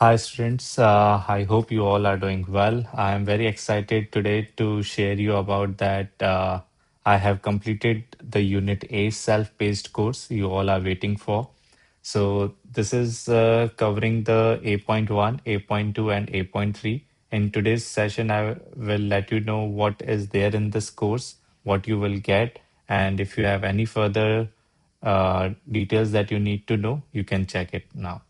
Hi, students. I hope you all are doing well. I am very excited today to share you about that. I have completed the Unit A self-paced course you all are waiting for. So this is covering the A.1, A.2, and A.3. In today's session, I will let you know what is there in this course, what you will get, and if you have any further details that you need to know, you can check it now.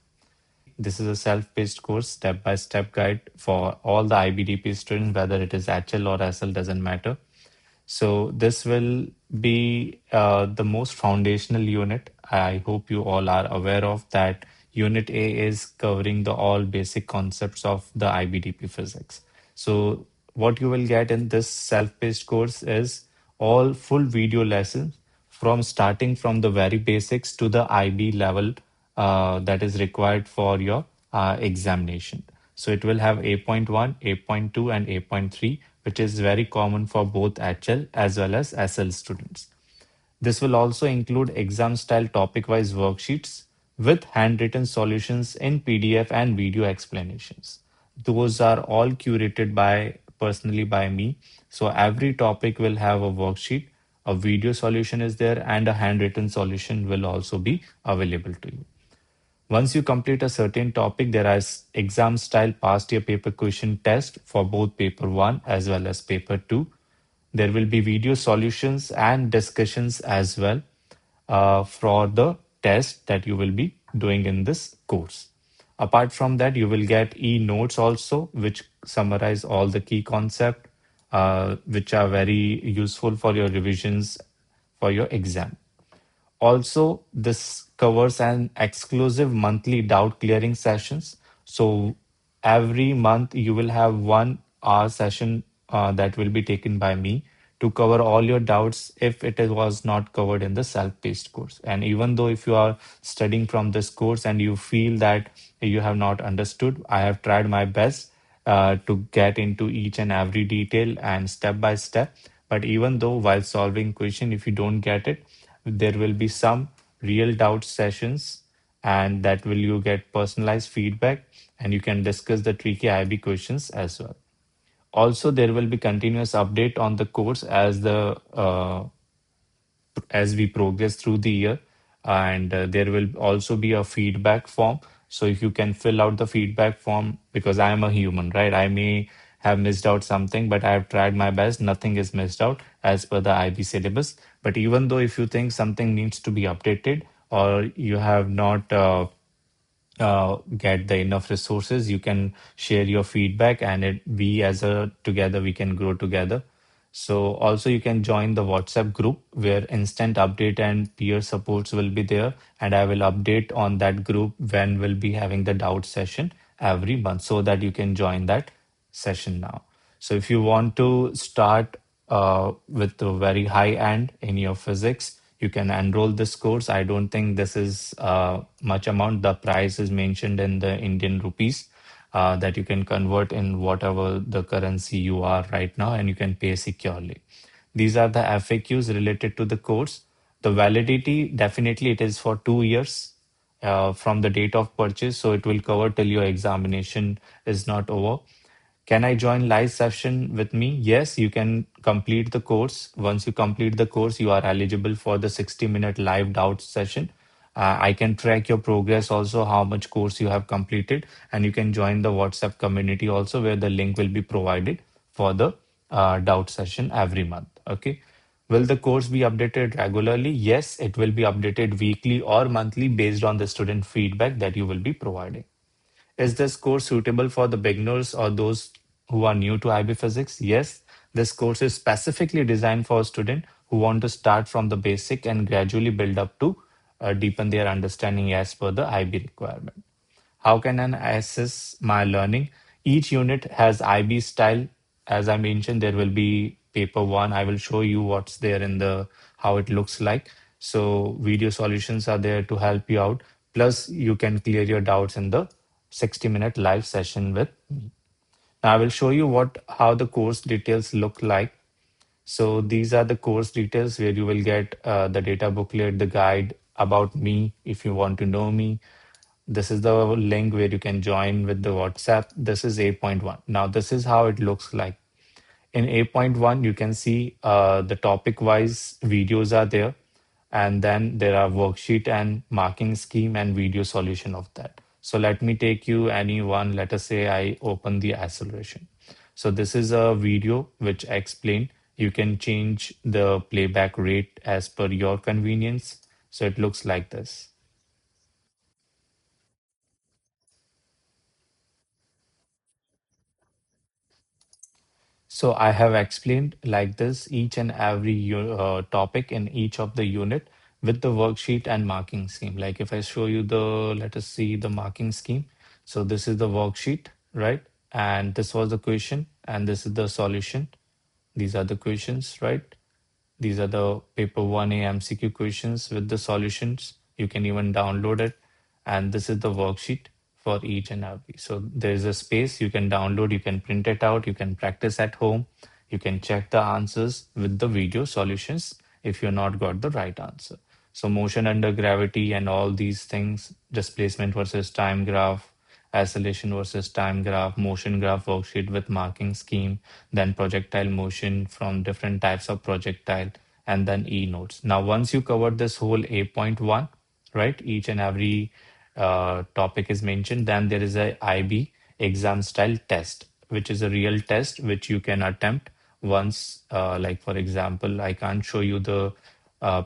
This is a self-paced course, step-by-step guide for all the IBDP students, whether it is HL or SL, doesn't matter. So this will be the most foundational unit. I hope you all are aware of that. Unit A is covering the all basic concepts of the IBDP physics. So what you will get in this self-paced course is all full video lessons from starting from the very basics to the IB level that is required for your examination. So it will have 8.1, 8.2, and 8.3, which is very common for both HL as well as SL students. This will also include exam style topic wise worksheets with handwritten solutions in PDF and video explanations. Those are all curated by personally by me. So every topic will have a worksheet, a video solution is there, and a handwritten solution will also be available to you. Once you complete a certain topic, there is exam style past year paper question test for both paper 1 as well as paper 2. There will be video solutions and discussions as well for the test that you will be doing in this course. Apart from that, you will get e-notes also, which summarize all the key concepts, which are very useful for your revisions for your exam. Also, this covers an exclusive monthly doubt clearing sessions. So every month you will have 1 hour session that will be taken by me to cover all your doubts if was not covered in the self-paced course. And even though if you are studying from this course and you feel that you have not understood, I have tried my best to get into each and every detail and step by step. But even though while solving question, if you don't get it, there will be some real doubt sessions and that will you get personalized feedback and you can discuss the tricky IB questions as well. Also, there will be continuous update on the course as we progress through the year, and there will also be a feedback form. So if you can fill out the feedback form, because I am a human, right? I may have missed out something, but I have tried my best. Nothing is missed out as per the IB syllabus. But even though if you think something needs to be updated or you have not get the enough resources, you can share your feedback and we as a together we can grow together. So also you can join the WhatsApp group where instant update and peer supports will be there, and I will update on that group when we'll be having the doubt session every month so that you can join that session now. So if you want to start with a very high end in your physics, you can enroll this course. I don't think this is much amount. The price is mentioned in the Indian rupees that you can convert in whatever the currency you are right now, and you can pay securely. These are the FAQs related to the course. The validity, definitely it is for 2 years from the date of purchase, so it will cover till your examination is not over. Can I join live session with me? Yes, you can complete the course. Once you complete the course, you are eligible for the 60-minute live doubt session. I can track your progress also, how much course you have completed, and you can join the WhatsApp community also, where the link will be provided for the doubt session every month. Okay. Will the course be updated regularly? Yes, it will be updated weekly or monthly based on the student feedback that you will be providing. Is this course suitable for the beginners or those who are new to IB physics? Yes, this course is specifically designed for students who want to start from the basic and gradually build up to deepen their understanding as per the IB requirement. How can I assess my learning? Each unit has IB style. As I mentioned, there will be paper 1. I will show you what's there in the how it looks like. So video solutions are there to help you out. Plus, you can clear your doubts in the 60-minute live session with me. Now, I will show you what how the course details look like. So these are the course details where you will get the data booklet, the guide about me if you want to know me, This is the link where you can join with the WhatsApp. This is 8.1. Now, this is how it looks like. In 8.1, you can see the topic-wise videos are there, and then there are worksheet and marking scheme and video solution of that. So let me take you any one. Let us say I open the acceleration. So this is a video which I explain. You can change the playback rate as per your convenience. So it looks like this. So I have explained like this each and every topic in each of the unit with the worksheet and marking scheme. Like if I show you let us see the marking scheme. So this is the worksheet, right? And this was the question, and this is the solution. These are the questions, right? These are the paper 1A MCQ questions with the solutions. You can even download it. And this is the worksheet for each and every. So there's a space you can download, you can print it out, you can practice at home, you can check the answers with the video solutions if you're not got the right answer. So motion under gravity and all these things, displacement versus time graph, acceleration versus time graph, motion graph worksheet with marking scheme, then projectile motion from different types of projectile, and then E notes. Now, once you cover this whole 8.1, right, each and every topic is mentioned, then there is a IB exam style test, which is a real test which you can attempt once, like for example, I can't show you the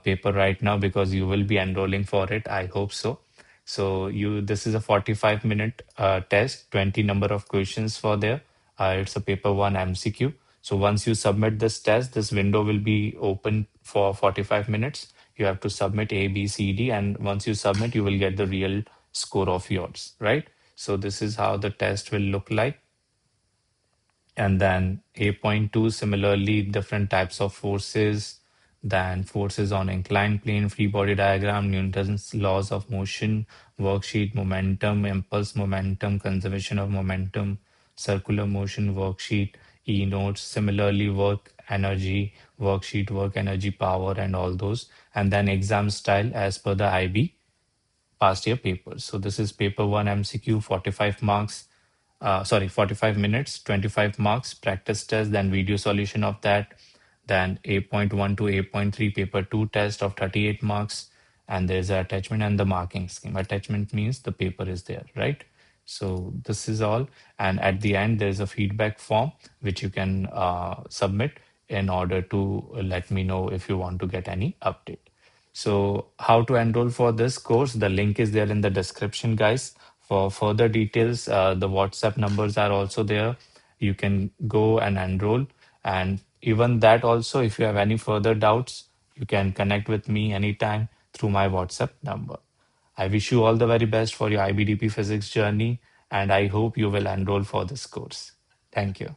paper right now because you will be enrolling for it. I hope so. So this is a 45-minute test, 20 number of questions for there. It's a paper one MCQ. So once you submit this test, this window will be open for 45 minutes. You have to submit A, B, C, D, and once you submit, you will get the real score of yours, right? So this is how the test will look like. And then 8.2, similarly, different types of forces, then forces on inclined plane, free body diagram, Newton's laws of motion, worksheet, momentum, impulse momentum, conservation of momentum, circular motion worksheet, E notes, similarly, work energy, worksheet, work energy, power, and all those. And then exam style as per the IB past year papers. So this is paper 1 MCQ, 45 marks, 45 minutes, 25 marks, practice test, then video solution of that, then 8.1 to 8.3 paper 2 test of 38 marks, and there's an attachment and the marking scheme. Attachment means the paper is there, right? So this is all. And at the end, there's a feedback form which you can submit in order to let me know if you want to get any update. So how to enroll for this course? The link is there in the description, guys. For further details, the WhatsApp numbers are also there. You can go and enroll. And even that also, if you have any further doubts, you can connect with me anytime through my WhatsApp number. I wish you all the very best for your IBDP physics journey, and I hope you will enroll for this course. Thank you.